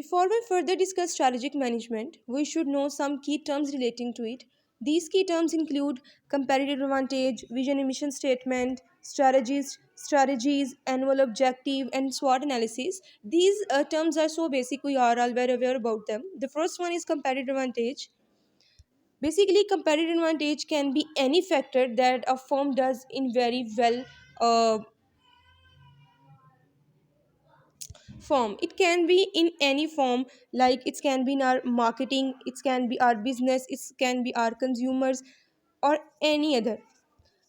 Before we further discuss strategic management, we should know some key terms relating to it. These key terms include competitive advantage, vision and mission statement, strategies, annual objective, and SWOT analysis. These terms are so basic we are all very aware about them. The first one is competitive advantage. Basically, competitive advantage can be any factor that a firm does in very well form. It can be in any form, like it can be in our marketing, it can be our business, it can be our consumers, or any other.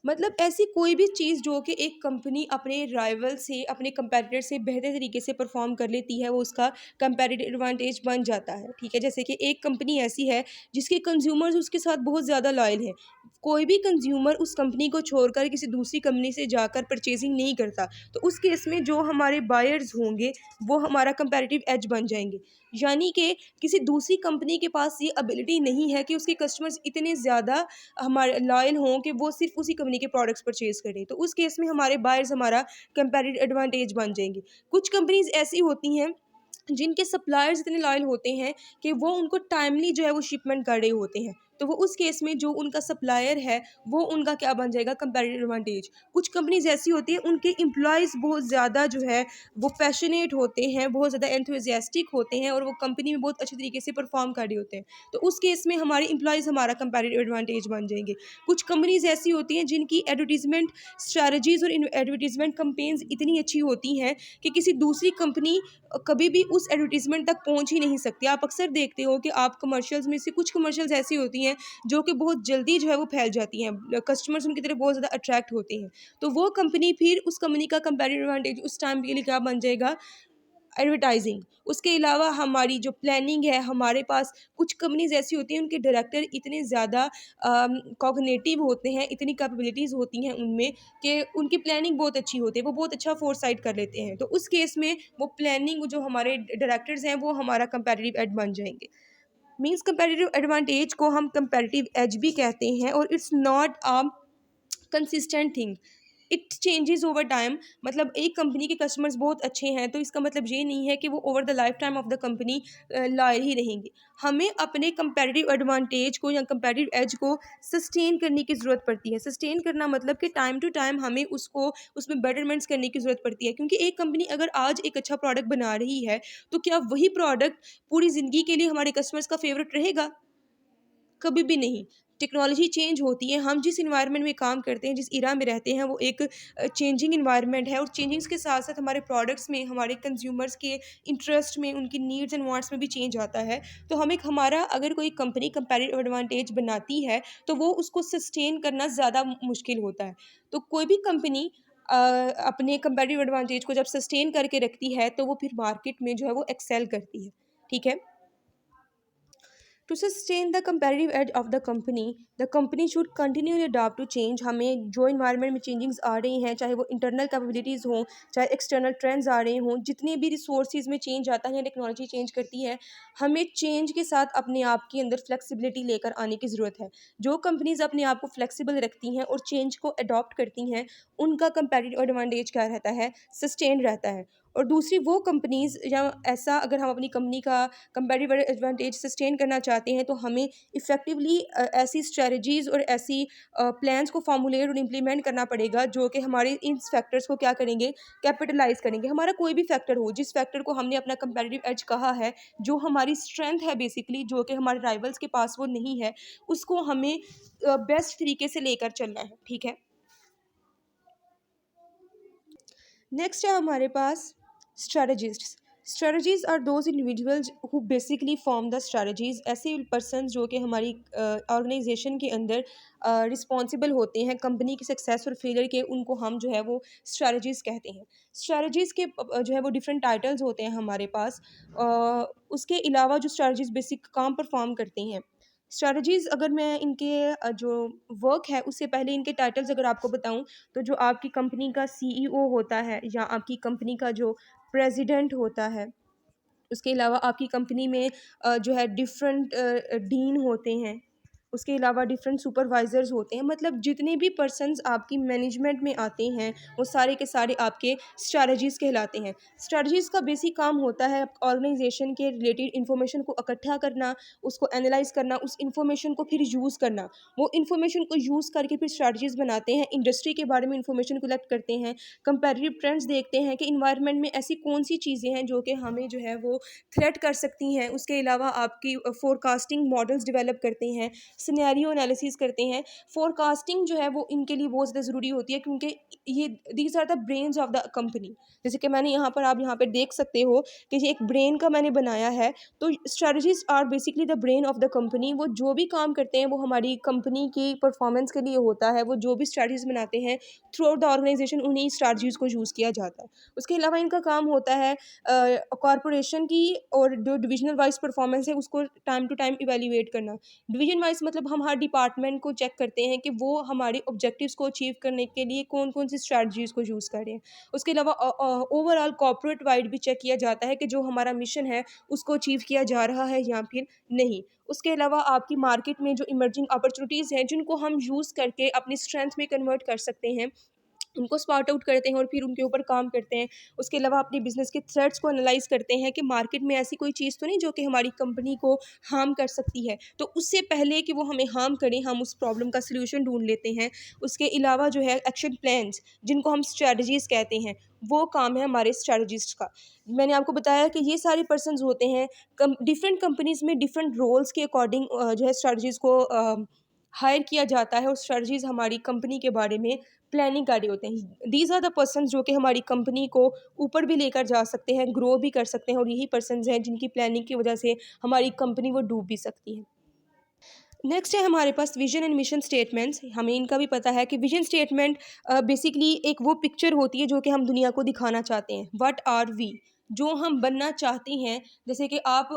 मतलब ऐसी कोई भी चीज़ जो कि एक company अपने rival से अपने कंपैटिटर से बेहतर तरीके से परफॉर्म कर लेती है वो उसका कंपैटिटिव एडवांटेज बन जाता है। ठीक है, जैसे कि एक कंपनी ऐसी है जिसके कंज्यूमर्स उसके साथ बहुत ज़्यादा लॉयल हैं। कोई भी कंज्यूमर उस कंपनी को छोड़कर किसी दूसरी कंपनी से जाकर परचेजिंग नहीं करता, तो उस केस में जो हमारे बायर्स होंगे वो हमारा कंपैटिटिव एज बन जाएंगे। यानी कि किसी दूसरी कंपनी के पास ये एबिलिटी नहीं है कि उसके कस्टमर्स इतने ज़्यादा हमारे लॉयल हों कि वो सिर्फ उसी कंपनी के प्रोडक्ट्स परचेज करें, तो उस केस में हमारे बायर्स हमारा कंपैरेटिव एडवांटेज बन जाएंगे। कुछ कंपनीज ऐसी होती हैं जिनके सप्लायर्स इतने लॉयल होते हैं कि वो उनको टाइमली जो है वो शिपमेंट कर रहे होते हैं, तो वो उस केस में जो उनका सप्लायर है वो उनका क्या बन जाएगा, कंपैरेटिव एडवांटेज। कुछ कंपनीज ऐसी होती हैं उनके एम्प्लॉयज़ बहुत ज़्यादा जो है वो पैशनेट होते हैं, बहुत ज़्यादा एंथुजियास्टिक होते हैं और वो कंपनी में बहुत अच्छे तरीके से परफॉर्म कर रहे होते हैं, तो उस केस में हमारे एम्प्लॉयज़ हमारा कंपैरेटिव एडवांटेज बन जाएंगे। कुछ कंपनीज ऐसी होती हैं जिनकी एडवर्टीजमेंट स्ट्रैटेजीज और एडवर्टीजमेंट कंपेन्स इतनी अच्छी होती हैं कि किसी दूसरी कंपनी कभी भी उस एडवर्टीजमेंट तक पहुंच ही नहीं सकती। आप अक्सर देखते हो कि आप कमर्शियल्स में से कुछ कमर्शियल्स ऐसी होती हैं जो कि बहुत जल्दी जो है वो फैल जाती हैं, कस्टमर्स उनकी तरफ बहुत ज़्यादा अट्रैक्ट होते हैं, तो वो कंपनी फिर उस कंपनी का कंपैरेटिव एडवांटेज उस टाइम के लिए क्या बन जाएगा, एडवर्टाइजिंग। उसके अलावा हमारी जो प्लानिंग है, हमारे पास कुछ कंपनीज ऐसी होती हैं उनके डायरेक्टर इतने ज़्यादा कॉग्निटिव होते हैं, इतनी कैपेबिलिटीज़ होती हैं उनमें कि उनकी प्लानिंग बहुत अच्छी होती है, वो बहुत अच्छा फोरसाइट कर लेते हैं, तो उस केस में वो प्लानिंग जो हमारे डायरेक्टर्स हैं वो हमारा कंपैरेटिव एड बन जाएंगे। मीन्स कंपैरेटिव एडवांटेज को हम कंपैरेटिव एज भी कहते हैं और it's not a consistent thing, it changes over time. मतलब एक कंपनी के कस्टमर्स बहुत अच्छे हैं तो इसका मतलब ये नहीं है कि वो over the life time of the company loyal ही रहेंगे। हमें अपने कंपैरेटिव एडवांटेज को या कंपैरेटिव एज को सस्टेन करने की ज़रूरत पड़ती है। सस्टेन करना मतलब कि टाइम टू टाइम हमें उसको उसमें बेटरमेंट्स करने की ज़रूरत पड़ती है, क्योंकि एक कंपनी अगर आज एक अच्छा प्रोडक्ट बना रही है तो क्या वही प्रोडक्ट पूरी ज़िंदगी के लिए हमारे कस्टमर्स का फेवरेट रहेगा? कभी भी नहीं। टेक्नोलॉजी चेंज होती है, हम जिस एनवायरनमेंट में काम करते हैं, जिस इरा में रहते हैं वो एक चेंजिंग एनवायरनमेंट है और चेंजिंग्स के साथ-साथ हमारे प्रोडक्ट्स में, हमारे कंज्यूमर्स के इंटरेस्ट में, उनकी नीड्स एंड वांट्स में भी चेंज आता है। तो हमें हमारा अगर कोई कंपनी कंपैरेटिव एडवांटेज बनाती है, तो वो उसको सस्टेन करना ज़्यादा मुश्किल होता है। तो कोई भी कंपनी अपने कंपैरेटिव एडवांटेज को जब सस्टेन करके रखती है, तो वो फिर मार्केट में जो है वो एक्सेल करती है। ठीक है? To sustain the competitive edge of the company should continually adapt to change। हमें जो इन्वायरमेंट में चेंजिंग्स आ रही हैं, चाहे वो इंटरनल कैपेबिलिटीज़ हों, चाहे एक्सटर्नल ट्रेंड्स आ रहे हों, जितने भी रिसोर्सेज में चेंज आता है, टेक्नोलॉजी चेंज करती है, हमें चेंज के साथ अपने आप के अंदर फ्लेक्सिबिलिटी लेकर आने की ज़रूरत है। जो कंपनीज अपने आप को फ्लेक्सिबल रखती हैं और चेंज को अडॉप्ट करती हैं, उनका कंपेटिटिव एडवांटेज क्या रहता है, सस्टेन रहता है। और दूसरी वो कंपनीज या ऐसा अगर हम अपनी कंपनी का कंपेटिटिव एडवांटेज सस्टेन करना चाहते हैं तो हमें इफ़ेक्टिवली ऐसी स्ट्रेटजीज़ और ऐसी प्लान्स को फॉर्मुलेट और इम्प्लीमेंट करना पड़ेगा जो कि हमारे इन फैक्टर्स को क्या करेंगे, कैपिटलाइज करेंगे। हमारा कोई भी फैक्टर हो, जिस फैक्टर को हमने अपना कंपेटिटिव एज कहा है, जो हमारी स्ट्रेंथ है बेसिकली, जो कि हमारे राइवल्स के पास वो नहीं है, उसको हमें बेस्ट तरीके से लेकर चलना है। ठीक है, नेक्स्ट है हमारे पास strategists। strategies are those individuals who basically form the strategies। ऐसे पर्सन जो कि हमारी ऑर्गेनाइजेशन के अंदर रिस्पॉन्सिबल होते हैं कंपनी के सक्सेस और फेलियर के, उनको हम जो है वो स्ट्रेटजीज कहते हैं। स्ट्रेटजीज के जो है वो डिफरेंट टाइटल्स होते हैं हमारे पास। उसके अलावा जो स्ट्रेटजीज बेसिक काम परफॉर्म करती हैं, स्ट्रेटजीज अगर मैं इनके जो वर्क है उससे पहले इनके टाइटल्स अगर आपको बताऊं, तो जो आपकी कंपनी का सीईओ होता है या आपकी कंपनी का जो प्रेसिडेंट होता है, उसके अलावा आपकी कंपनी में जो है डिफरेंट डीन होते हैं, उसके अलावा डिफरेंट सुपरवाइजर्स होते हैं, मतलब जितने भी पर्सन्स आपकी मैनेजमेंट में आते हैं वो सारे के सारे आपके स्ट्रैटेजीज़ कहलाते हैं। स्ट्रैटेजीज़ का बेसिक काम होता है ऑर्गेनाइजेशन के रिलेटेड इन्फॉर्मेशन को इकट्ठा करना, उसको एनालाइज करना, उस इन्फॉर्मेशन को फिर यूज़ करना। वो इन्फॉर्मेशन को यूज़ करके फिर स्ट्रैटेजीज़ बनाते हैं, इंडस्ट्री के बारे में इन्फॉर्मेशन कलेक्ट करते हैं, कंपैरेटिव ट्रेंड्स देखते हैं कि इन्वायरमेंट में ऐसी कौन सी चीज़ें हैं जो कि हमें जो है वो थ्रेट कर सकती हैं। उसके अलावा आपकी फोरकास्टिंग मॉडल्स डेवलप करते हैं, सिनेरियो एनालिसिस करते हैं। फोरकास्टिंग जो है वो इनके लिए बहुत ज़्यादा ज़रूरी होती है, क्योंकि ये these are the brains of the company. जैसे कि मैंने यहाँ पर, आप यहाँ पर देख सकते हो कि ये एक ब्रेन का मैंने बनाया है। तो strategies are basically the brain of the company. वो जो भी काम करते हैं वो हमारी कंपनी की परफॉर्मेंस के लिए होता है। वो जो भी स्ट्रेटजीज बनाते हैं थ्रू आउट द ऑर्गेनाइजेशन, उन्हीं स्ट्रेटजीज को यूज़ किया जाता है। उसके अलावा इनका काम होता है कॉरपोरेशन की और जो डिविजनल वाइज परफॉर्मेंस है उसको टाइम टू टाइम इवेल्युएट करना। डिवीजन वाइज मतलब हम हर डिपार्टमेंट को चेक करते हैं कि वो हमारे ऑब्जेक्टिव्स को अचीव करने के लिए कौन कौन सी स्ट्रैटेजीज़ को यूज़ कर रहे हैं। उसके अलावा ओवरऑल कॉर्पोरेट वाइड भी चेक किया जाता है कि जो हमारा मिशन है उसको अचीव किया जा रहा है या फिर नहीं। उसके अलावा आपकी मार्केट में जो इमर्जिंग अपॉर्चुनिटीज़ हैं जिनको हम यूज़ करके अपनी स्ट्रेंथ में कन्वर्ट कर सकते हैं, उनको स्पॉट आउट करते हैं और फिर उनके ऊपर काम करते हैं। उसके अलावा अपने बिज़नेस के थ्रेट्स को एनालाइज़ करते हैं कि मार्केट में ऐसी कोई चीज़ तो नहीं जो कि हमारी कंपनी को हार्म कर सकती है। तो उससे पहले कि वो हमें हार्म करें, हम उस प्रॉब्लम का सॉल्यूशन ढूँढ लेते हैं। उसके अलावा जो है एक्शन प्लान्स, जिनको हम स्ट्रैटेजीज़ कहते हैं, वो काम है हमारे स्ट्रैटेजिस्ट का। मैंने आपको बताया कि ये सारे पर्सन्स होते हैं, डिफरेंट कंपनीज़ में डिफरेंट रोल्स के अकॉर्डिंग जो है स्ट्रैटेजीज़ को हायर किया जाता है, और स्ट्रैटेजीज़ हमारी कंपनी के बारे में प्लानिंग कर रहे होते हैं। दीज आर द पर्सन्स जो कि हमारी कंपनी को ऊपर भी लेकर जा सकते हैं, ग्रो भी कर सकते हैं, और यही पर्सन्स हैं जिनकी प्लानिंग की वजह से हमारी कंपनी वो डूब भी सकती है। नेक्स्ट है हमारे पास विजन एंड मिशन स्टेटमेंट्स। हमें इनका भी पता है कि विजन स्टेटमेंट बेसिकली एक वो पिक्चर होती है जो कि हम दुनिया को दिखाना चाहते हैं। व्हाट आर वी, जो हम बनना चाहते हैं। जैसे कि आप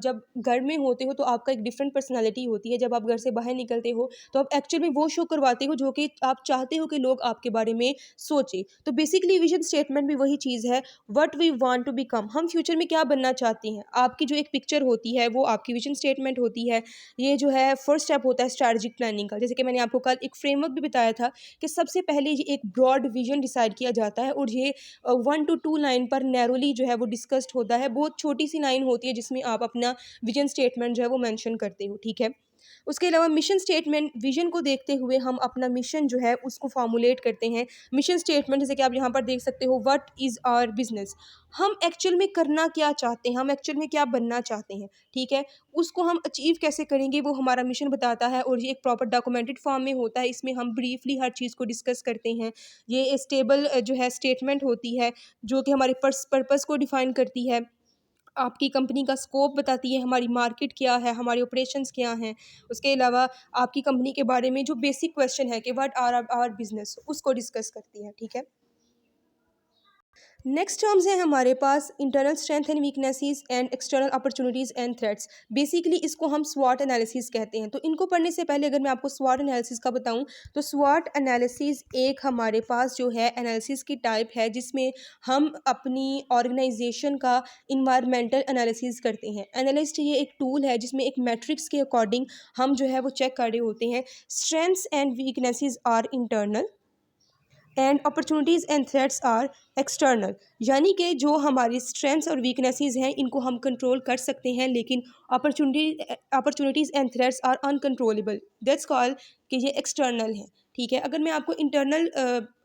जब घर में होते हो तो आपका एक डिफरेंट पर्सनालिटी होती है। जब आप घर से बाहर निकलते हो तो आप एक्चुअल में वो शो करवाते हो जो कि आप चाहते हो कि लोग आपके बारे में सोचें। तो बेसिकली विजन स्टेटमेंट भी वही चीज़ है, what we want to become. हम फ्यूचर में क्या बनना चाहते हैं, आपकी जो एक पिक्चर होती है वो आपकी विजन स्टेटमेंट होती है। ये जो है फर्स्ट स्टेप होता है स्ट्रैटेजिक प्लानिंग का। जैसे कि मैंने आपको कल एक फ्रेमवर्क भी बताया था कि सबसे पहले ये एक ब्रॉड विजन डिसाइड किया जाता है, और ये 1 to 2 लाइन पर नैरोली जो है वो डिस्कस्ड होता है। बहुत छोटी सी लाइन होती है जिसमें आप अपना विजन स्टेटमेंट जो है वो मेंशन करते हो, ठीक है। उसके अलावा मिशन स्टेटमेंट, विजन को देखते हुए हम अपना मिशन जो है उसको फॉर्मुलेट करते हैं। मिशन स्टेटमेंट जैसे कि आप यहाँ पर देख सकते हो, व्हाट इज़ आवर बिजनेस। हम एक्चुअल में करना क्या चाहते हैं, हम एक्चुअल में क्या बनना चाहते हैं, ठीक है। उसको हम अचीव कैसे करेंगे वो हमारा मिशन बताता है, और ये एक प्रॉपर डॉक्यूमेंटेड फॉर्म में होता है। इसमें हम ब्रीफली हर चीज़ को डिस्कस करते हैं। ये स्टेबल जो है स्टेटमेंट होती है जो कि हमारे पर्पस को डिफाइन करती है, आपकी कंपनी का स्कोप बताती है, हमारी मार्केट क्या है, हमारे ऑपरेशंस क्या हैं। उसके अलावा आपकी कंपनी के बारे में जो बेसिक क्वेश्चन है कि व्हाट आर आवर बिजनेस, उसको डिस्कस करती है, ठीक है। नेक्स्ट टर्म्स हैं हमारे पास internal strength and weaknesses and external opportunities and threats. Basically इसको हम स्वॉट एनालिसिस कहते हैं। तो इनको पढ़ने से पहले अगर मैं आपको स्वॉट एनालिसिस का बताऊं, तो स्वॉट एनालिसिस एक हमारे पास जो है एनालिसिस की टाइप है जिसमें हम अपनी ऑर्गेनाइजेशन का इन्वायरमेंटल एनालिसिस करते हैं। एनालिस्ट ये एक टूल है जिसमें एक मैट्रिक्स के अकॉर्डिंग हम जो है वो चेक कर रहे होते हैं। Strengths and weaknesses are internal and opportunities and threats are external. यानी कि जो हमारी स्ट्रेंथ्स और वीकनेसेस हैं इनको हम कंट्रोल कर सकते हैं, लेकिन opportunities and threats are uncontrollable, that's call कि ये एक्सटर्नल है, ठीक है। अगर मैं आपको इंटरनल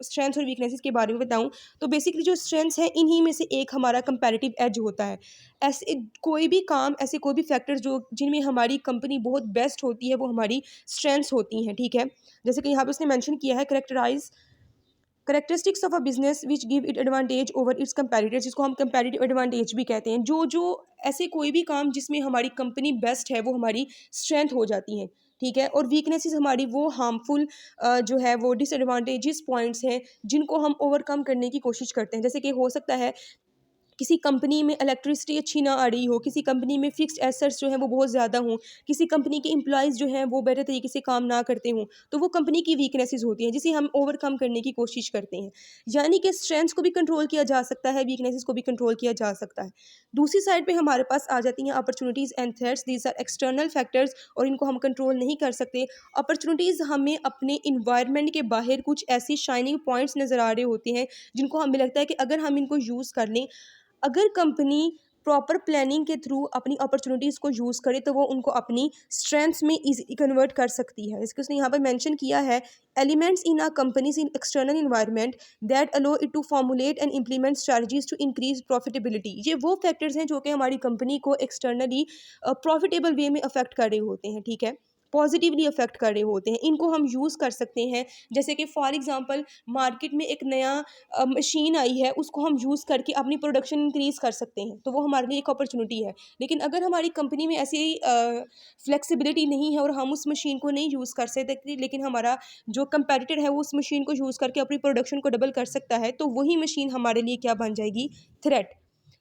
स्ट्रेंथ्स और वीकनेसेस के बारे में बताऊं, तो बेसिकली जो स्ट्रेंथ्स हैं इन्हीं में से एक हमारा कंपैरेटिव एज होता है। ऐसे कोई भी काम, ऐसे कोई भी फैक्टर्स जो जिनमें हमारी कंपनी बहुत बेस्ट होती है वो हमारी स्ट्रेंथ्स होती हैं, ठीक है। जैसे कि यहाँ पे उसने मेंशन किया है, characterise characteristics of a business which give it advantage over its competitors, जिसको हम कंपेटिटिव एडवांटेज भी कहते हैं। जो जो ऐसे कोई भी काम जिसमें हमारी कंपनी बेस्ट है वो हमारी स्ट्रेंथ हो जाती हैं, ठीक है। और वीकनेसेस हमारी वो हार्मफुल जो है वो डिसएडवांटेजेस पॉइंट्स हैं जिनको हम ओवरकम करने की कोशिश करते हैं। जैसे कि हो सकता है किसी कंपनी में इलेक्ट्रिसिटी अच्छी ना आ रही हो, किसी कंपनी में फिक्स्ड एसेट्स जो हैं वो बहुत ज़्यादा हों, किसी कंपनी के एम्प्लॉइज़ जो हैं वो बेटर तरीके से काम ना करते हों, तो वो कंपनी की वीकनेसेस होती हैं जिसे हम ओवरकम करने की कोशिश करते हैं। यानी कि स्ट्रेंथ्स को भी कंट्रोल किया जा सकता है, वीकनेसेस को भी कंट्रोल किया जा सकता है। दूसरी साइड पे हमारे पास आ जाती हैं opportunities and threats, these are external factors और इनको हम कंट्रोल नहीं कर सकते। अपॉर्चुनिटीज़ हमें अपने इन्वायरमेंट के बाहर कुछ ऐसी शाइनिंग पॉइंट्स नज़र आ रहे होते हैं जिनको हमें लगता है कि अगर हम इनको यूज़ कर लें, अगर कंपनी प्रॉपर प्लानिंग के थ्रू अपनी अपॉर्चुनिटीज़ को यूज़ करे तो वो उनको अपनी स्ट्रेंथ्स में इजी कन्वर्ट कर सकती है। इसके उसने यहाँ पर मेंशन किया है, elements in a companies in external environment that allow it to formulate and implement strategies to increase profitability. ये वो फैक्टर्स हैं जो कि हमारी कंपनी को एक्सटर्नली प्रॉफिटेबल वे में अफेक्ट कर रहे होते हैं, ठीक है, पॉजिटिवली अफेक्ट कर रहे होते हैं। इनको हम यूज़ कर सकते हैं। जैसे कि फॉर एग्जांपल मार्केट में एक नया मशीन आई है, उसको हम यूज़ करके अपनी प्रोडक्शन इंक्रीज़ कर सकते हैं, तो वो हमारे लिए एक अपॉर्चुनिटी है। लेकिन अगर हमारी कंपनी में ऐसी फ्लेक्सिबिलिटी नहीं है और हम उस मशीन को नहीं यूज़ कर सकते, लेकिन हमारा जो कंपेटिटर है वो उस मशीन को यूज़ करके अपनी प्रोडक्शन को डबल कर सकता है, तो वही मशीन हमारे लिए क्या बन जाएगी, थ्रेट।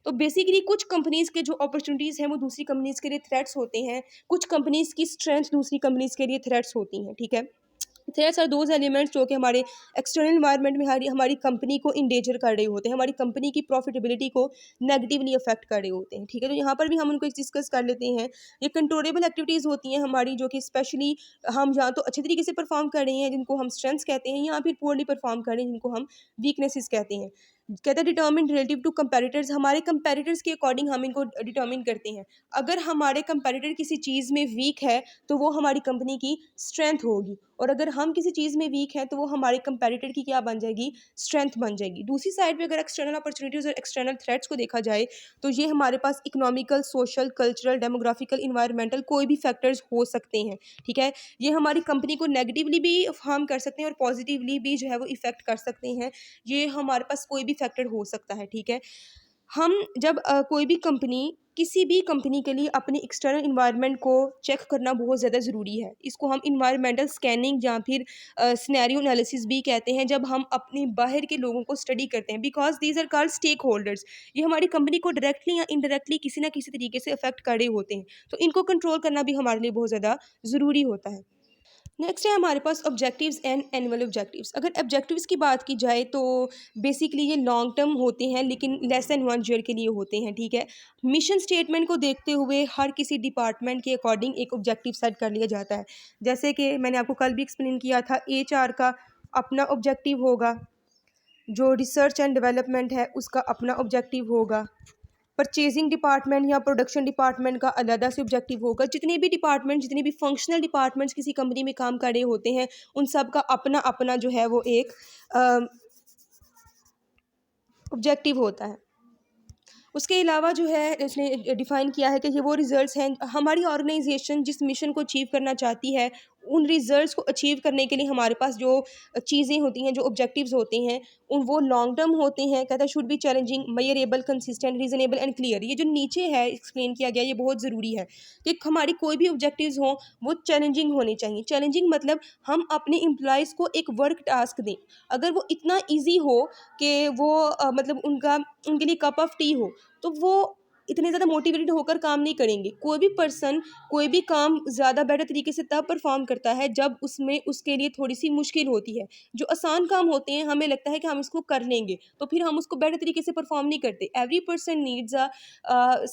तो बेसिकली कुछ कंपनीज़ के जो अपॉर्चुनिटीज़ हैं वो दूसरी कंपनीज़ के लिए थ्रेट्स होते हैं, कुछ कंपनीज़ की स्ट्रेंथ दूसरी कंपनीज़ के लिए थ्रेट्स होती हैं, ठीक है। थ्रेट्स आर दोज एलिमेंट्स जो कि हमारे एक्सटर्नल इन्वायरमेंट में हमारी हमारी कंपनी को इंडेंजर कर रहे होते हैं, हमारी कंपनी की प्रॉफिटेबिलिटी को नेगेटिवली अफेक्ट कर रहे होते हैं, ठीक है। तो यहाँ पर भी हम उनको डिस्कस कर लेते हैं। ये कंट्रोलेबल एक्टिविटीज़ होती हैं हमारी, जो कि स्पेशली हम या तो अच्छे तरीके से परफॉर्म कर रहे हैं जिनको हम स्ट्रेंथ्स कहते हैं, या फिर पुअरली परफॉर्म कर रहे हैं जिनको हम वीकनेसेस कहते हैं। कहते हैं डिटर्मिन रिलेटिव टू कंपेटिटर्स, हमारे कंपेटिटर्स के अकॉर्डिंग हम इनको डिटर्मिन करते हैं। अगर हमारे कंपेटिटर किसी चीज़ में वीक है तो वो हमारी कंपनी की स्ट्रेंथ होगी, और अगर हम किसी चीज़ में वीक हैं तो वो हमारे कंपेटिटर की क्या बन जाएगी, स्ट्रेंथ बन जाएगी। दूसरी साइड पे अगर एक्सटर्नल अपॉर्चुनिटीज़ और एक्सटर्नल थ्रेट्स को देखा जाए तो ये हमारे पास इकोनॉमिकल, सोशल, कल्चरल, डेमोग्राफिकल, इन्वायरमेंटल कोई भी फैक्टर्स हो सकते हैं, ठीक है। ये हमारी कंपनी को नेगेटिवली भी हार्म कर सकते हैं और पॉजिटिवली भी जो है वो इफ़ेक्ट कर सकते हैं। ये हमारे पास कोई भी फैक्टर हो सकता है, ठीक है। हम जब कोई भी कंपनी, किसी भी कंपनी के लिए अपनी एक्सटर्नल इन्वायरमेंट को चेक करना बहुत ज़्यादा ज़रूरी है। इसको हम इन्वायरमेंटल स्कैनिंग या फिर सिनेरियो एनालिसिस भी कहते हैं, जब हम अपने बाहर के लोगों को स्टडी करते हैं, because these are called stakeholders. ये हमारी कंपनी को डायरेक्टली या इनडायरेक्टली किसी ना किसी तरीके से अफेक्ट कर रहे होते हैं, तो इनको कंट्रोल करना भी हमारे लिए बहुत ज़्यादा ज़रूरी होता है। नेक्स्ट है हमारे पास ऑब्जेक्टिव्स एंड एनुअल ऑब्जेक्टिव्स। अगर ऑब्जेक्टिव्स की बात की जाए तो बेसिकली ये लॉन्ग टर्म होते हैं, लेकिन लेस देन 1 ईयर के लिए होते हैं, ठीक है। मिशन स्टेटमेंट को देखते हुए हर किसी डिपार्टमेंट के अकॉर्डिंग एक ऑब्जेक्टिव सेट कर लिया जाता है। जैसे कि मैंने आपको कल भी एक्सप्लेन किया था, HR का अपना ऑब्जेक्टिव होगा, जो रिसर्च एंड डेवलपमेंट है उसका अपना ऑब्जेक्टिव होगा, परचेजिंग डिपार्टमेंट या प्रोडक्शन डिपार्टमेंट का अलग से ऑब्जेक्टिव होगा। जितने भी डिपार्टमेंट, जितने भी फंक्शनल डिपार्टमेंट्स किसी कंपनी में काम कर रहे होते हैं, उन सब का अपना अपना जो है वो एक ऑब्जेक्टिव होता है। उसके अलावा जो है इसने डिफ़ाइन किया है कि ये वो रिज़ल्ट्स हैं, हमारी ऑर्गेनाइजेशन जिस मिशन को अचीव करना चाहती है, उन रिज़ल्ट्स को अचीव करने के लिए हमारे पास जो चीज़ें होती हैं, जो ऑब्जेक्टिव्स होते हैं, उन वो लॉन्ग टर्म होते हैं। कहता है should be challenging, measurable, consistent, reasonable and clear. ये जो नीचे है एक्सप्लेन किया गया, ये बहुत ज़रूरी है कि हमारी कोई भी ऑब्जेक्टिव्स हों वो चैलेंजिंग होने चाहिए। चैलेंजिंग मतलब हम अपने एम्प्लॉइज़ को एक वर्क टास्क दें, अगर वो इतना ईजी हो कि वो मतलब उनके लिए कप ऑफ टी हो, तो वो इतने ज़्यादा मोटिवेटेड होकर काम नहीं करेंगे। कोई भी पर्सन कोई भी काम ज़्यादा बेटर तरीके से तब परफॉर्म करता है जब उसमें उसके लिए थोड़ी-सी मुश्किल होती है। जो आसान काम होते हैं हमें लगता है कि हम इसको कर लेंगे, तो फिर हम उसको बेटर तरीके से परफॉर्म नहीं करते। Every person needs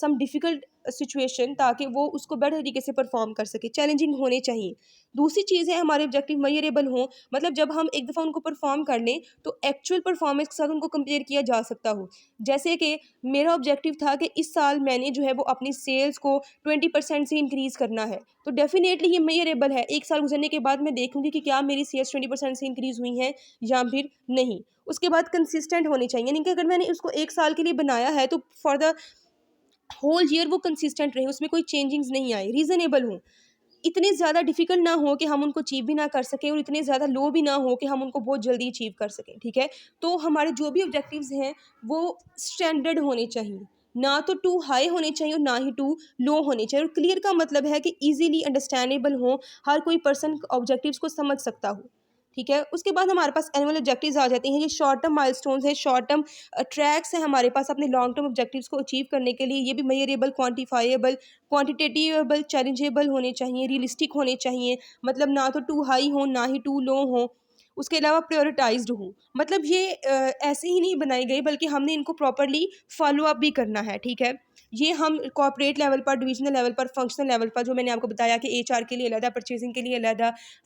some difficult situation ताकि वो उसको बेटर तरीके से परफॉर्म कर सके, चैलेंजिंग होने चाहिए। दूसरी चीज़ है हमारे ऑब्जेक्टिव मेजरेबल हों, मतलब जब हम एक दफ़ा उनको परफॉर्म कर लें तो एक्चुअल परफॉर्मेंस के साथ उनको कंपेयर किया जा सकता हो। जैसे कि मेरा ऑब्जेक्टिव था कि इस साल मैंने जो है वो अपनी सेल्स को 20% से इंक्रीज़ करना है, तो डेफ़िनेटली ये मेजरेबल है। 1 साल गुज़रने के बाद मैं देखूँगी कि क्या मेरी सेल्स 20% से इंक्रीज़ हुई हैं या फिर नहीं। उसके बाद कंसिस्टेंट होनी चाहिए, यानी कि अगर मैंने उसको 1 साल के लिए बनाया है तो फॉर द होल ईयर वो कंसिस्टेंट रहे, उसमें कोई चेंजिंग्स नहीं आए, रीज़नेबल हों। इतने ज़्यादा डिफ़िकल्ट ना हो कि हम उनको अचीव भी ना कर सकें और इतने ज़्यादा लो भी ना हो कि हम उनको बहुत जल्दी अचीव कर सकें, ठीक है? तो हमारे जो भी ऑब्जेक्टिव्स हैं वो स्टैंडर्ड होने चाहिए, ना तो टू हाई होने चाहिए और ना ही टू लो होने चाहिए। और क्लियर का मतलब है कि ईज़िली अंडरस्टैंडेबल हों, हर कोई पर्सन ऑब्जेक्टिव्स को समझ सकता हो। ठीक है। उसके बाद हमारे पास एनुअल ऑब्जेक्टिव्स आ जाते हैं। ये शॉर्ट टर्म माइलस्टोन्स हैं, शॉर्ट टर्म ट्रैक्स हैं हमारे पास अपने लॉन्ग टर्म ऑब्जेक्टिव्स को अचीव करने के लिए। ये भी मेजरेबल, क्वांटिफाइएबल, क्वांटिटेटिवेबल, चैलेंजेबल होने चाहिए, रियलिस्टिक होने चाहिए। मतलब ना तो टू हाई हो, ना ही टू लो हो। उसके अलावा प्रायोरिटाइज्ड हो। मतलब ये ऐसे ही नहीं बनाई गई, बल्कि हमने इनको प्रॉपर्ली फॉलो अप भी करना है, ठीक है। ये हम कॉर्पोरेट लेवल पर, डिविजनल लेवल पर, फंक्शनल लेवल पर, जो मैंने आपको बताया कि एचआर के लिए अलग, परचेजिंग के लिए अलग,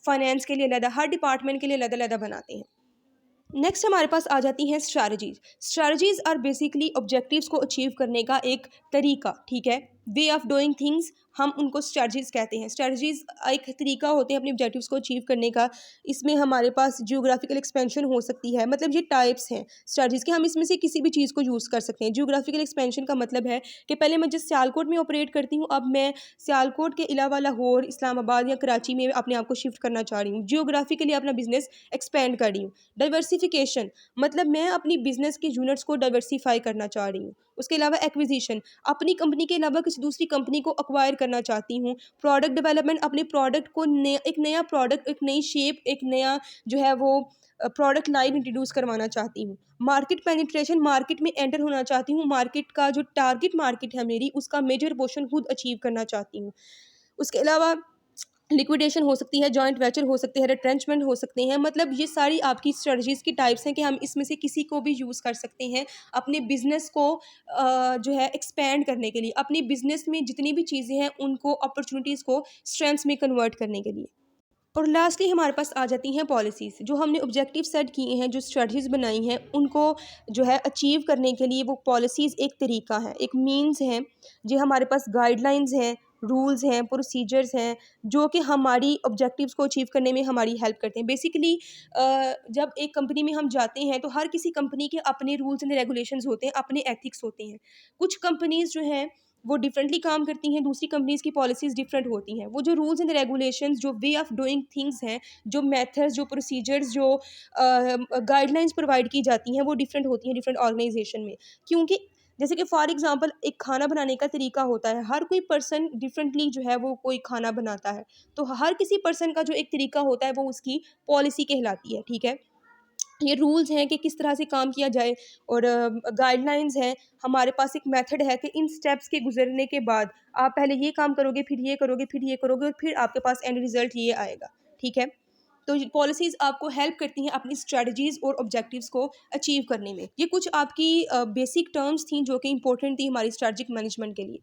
फाइनेंस के लिए अलग, हर डिपार्टमेंट के लिए अलग अलग बनाते हैं। नेक्स्ट हमारे पास आ जाती हैं strategies. Strategies are basically objectives को अचीव करने का एक तरीका, ठीक है। वे ऑफ डूइंग थिंग्स, हम उनको स्ट्रैटेजीज कहते हैं। स्ट्रैटेजीज एक तरीका होते हैं अपने ऑब्जेक्टिव्स को अचीव करने का। इसमें हमारे पास जियोग्राफिकल एक्सपेंशन हो सकती है। मतलब ये टाइप्स हैं स्ट्रैटेजीज के, हम इसमें से किसी भी चीज़ को यूज़ कर सकते हैं। जियोग्राफिकल एक्सपेंशन का मतलब है कि पहले मैं जिस सियालकोट में ऑपरेट करती हूँ, अब मैं सियालकोट के अलावा लाहौर, इस्लामाबाद या कराची में अपने आप को शिफ्ट करना चाह रही हूँ। जियोग्राफिकली अपना बिजनेस एक्सपेंड कर रही हूँ। डाइवर्सिफिकेशन, मतलब मैं अपनी बिजनेस के यूनिट्स को डाइवर्सिफाई करना चाह रही हूँ। उसके अलावा एक्विजिशन, अपनी कंपनी के अलावा किसी दूसरी कंपनी को अक्वायर करना चाहती हूँ। प्रोडक्ट डेवलपमेंट, अपने प्रोडक्ट को एक नया प्रोडक्ट, एक नई शेप, एक नया जो है वो प्रोडक्ट लाइन इंट्रोड्यूस करवाना चाहती हूँ। मार्केट पेनिट्रेशन, मार्केट में एंटर होना चाहती हूँ। मार्केट का जो टारगेट मार्केट है मेरी, उसका मेजर पोर्शन खुद अचीव करना चाहती हूँ। उसके अलावा लिक्विडेशन हो सकती है, जॉइंट वेंचर हो सकते हैं, रिट्रेंचमेंट हो सकते हैं। मतलब ये सारी आपकी स्ट्रेटजीज़ की टाइप्स हैं कि हम इसमें से किसी को भी यूज़ कर सकते हैं अपने बिजनेस को जो है एक्सपेंड करने के लिए। अपनी बिजनेस में जितनी भी चीज़ें हैं उनको, अपॉर्चुनिटीज़ को स्ट्रेंथ्स में कन्वर्ट करने के लिए। और लास्टली हमारे पास आ जाती हैं पॉलिसीज़। जो हमने ऑब्जेक्टिव सेट किए हैं, जो स्ट्रेटजीज़ बनाई हैं, उनको जो है अचीव करने के लिए वो पॉलिसीज़ एक तरीका है, एक मीन्स हैं। जो हमारे पास गाइडलाइंस हैं, रूल्स हैं, प्रोसीजर्स हैं, जो कि हमारी ऑब्जेक्टिव्स को अचीव करने में हमारी हेल्प करते हैं। बेसिकली जब एक कंपनी में हम जाते हैं तो हर किसी कंपनी के अपने रूल्स एंड रेगुलेशंस होते हैं, अपने एथिक्स होते हैं। कुछ कंपनीज़ जो हैं वो डिफरेंटली काम करती हैं, दूसरी कंपनीज़ की पॉलिसीज़ डिफरेंट होती हैं। वो जो रूल्स एंड रेगुलेशंस, जो वे ऑफ डूइंग थिंग्स हैं, जो मेथड्स, जो प्रोसीजर्स, जो गाइडलाइंस प्रोवाइड की जाती हैं, वो डिफरेंट होती हैं डिफरेंट ऑर्गेनाइजेशन में। क्योंकि जैसे कि फॉर एग्जांपल एक खाना बनाने का तरीका होता है, हर कोई पर्सन डिफरेंटली जो है वो कोई खाना बनाता है। तो हर किसी पर्सन का जो एक तरीका होता है वो उसकी पॉलिसी कहलाती है, ठीक है। ये रूल्स हैं कि किस तरह से काम किया जाए, और गाइडलाइंस हैं। हमारे पास एक मेथड है कि इन स्टेप्स के गुजरने के बाद आप पहले ये काम करोगे, फिर ये करोगे, फिर ये करोगे, और फिर आपके पास एंड रिजल्ट ये आएगा, ठीक है। तो ये पॉलिसीज़ आपको हेल्प करती हैं अपनी स्ट्रेटजीज़ और ऑब्जेक्टिव्स को अचीव करने में। ये कुछ आपकी बेसिक टर्म्स थी जो कि इंपॉर्टेंट थी हमारी स्ट्रेटजिक मैनेजमेंट के लिए।